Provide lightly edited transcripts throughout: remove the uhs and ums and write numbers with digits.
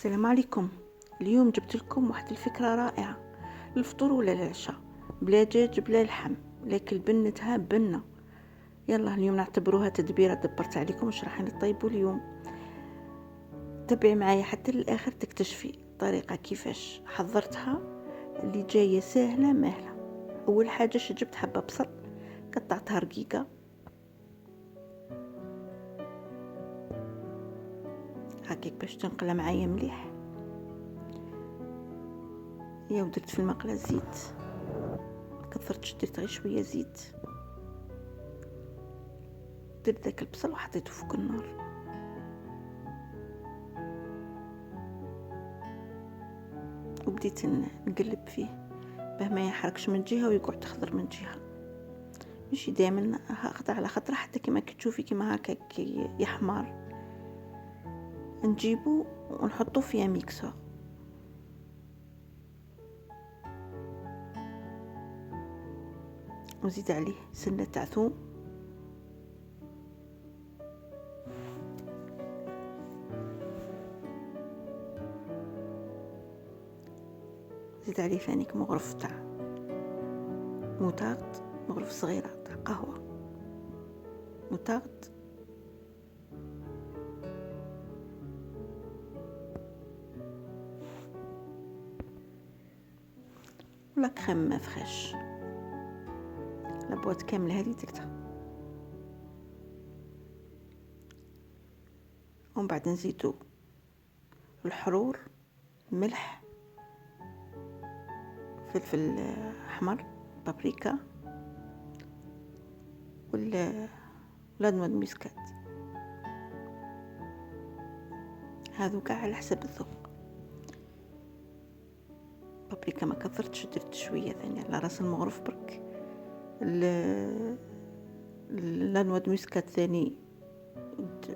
السلام عليكم. اليوم جبت لكم واحد الفكرة رائعة للفطور ولا للعشاء، بلا دجاج بلا لحم، لكن بنتها بنة. يلا اليوم نعتبروها تدبيرة دبرت عليكم واش راح نطيبوا اليوم. تبعي معايا حتى للآخر تكتشفي الطريقة كيفاش حضرتها، اللي جاية سهلة ماهلة. أول حاجة جبت حبة بصل قطعتها رقيقة، هكاك باش تنقلها معايا مليح. يا ودرت في المقله زيت، كثرت درت غير شويه زيت، درت داك البصل وحطيته فوق النار، وبديت نقلب فيه باه ما يحرقش من جهه ويقعد تخضر من جهه، ماشي دائما خطره على خطره، حتى كما كتشوفي كما هكاك يحمر. نجيبو ونحطو فيها ميكسور، وزيد عليه سنه تاع ثوم، زيد عليه ثانيك مغرف تاع موتارد، مغرف صغيره تاع قهوه موتارد، ولا كريم فريش، لابوات كامله هذه درتها. ومن بعد نزيدو الحرور، ملح، فلفل احمر، بابريكا، واللادمون ميسكات، هذو كاع على حسب الذوق. بابريكا ما كثرتش، درت شويه ثانيه على راس المغرف برك. اللادمون ميسكات ثاني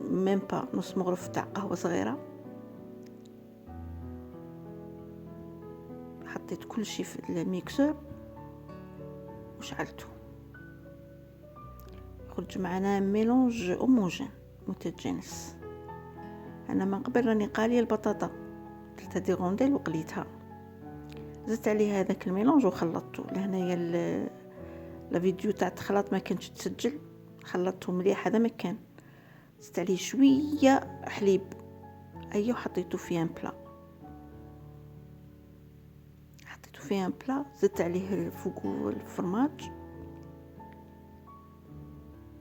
ميم با نص مغرف تاع قهوه صغيره. حطيت كل شيء في الميكسور وشعلته، خرج معنا ميلونج اوموجين متجانس. انا من قبل راني قاليه البطاطا، درتها دي غونديل وقليتها، زدت عليه هذاك الميلونج وخلطته. لهنايا لا فيديو تاع الخلاط ما كانش تسجل، خلطته مليح هذا مكان. زدت عليه شويه حليب، ايوه حطيته في ان بلا، حطيته في ان بلا، زدت عليه فوق الفرماج.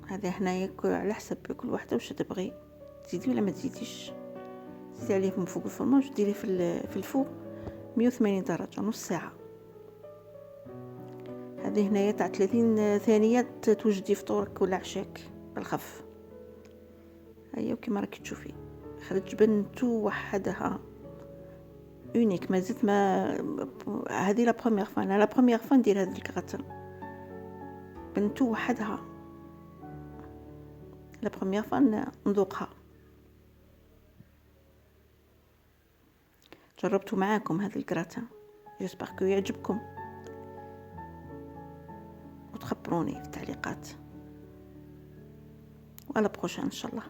هذا هنايا على حسب كل واحده واش تبغي، تزيدي ولا ما تزيديش. زيدي عليه من فوق الفرماج وديريه في الفوق 180 درجه نص ساعه. هذه هنايا تاع 30 ثانيه توجدي فطورك ولا عشاك بالخف. ايوا كيما راكي تشوفي خرج بنتو وحدها اونيك. ما زلت ما هذه لا بروميير فوا، انا لا بروميير فوا ندير هذا الكراتان بنتو وحدها، لا بروميير فوا نذوقها. جربتوا معاكم هذا الكراتان، جيسبر كو يعجبكم، وتخبروني في التعليقات. وعلى بروشان ان شاء الله.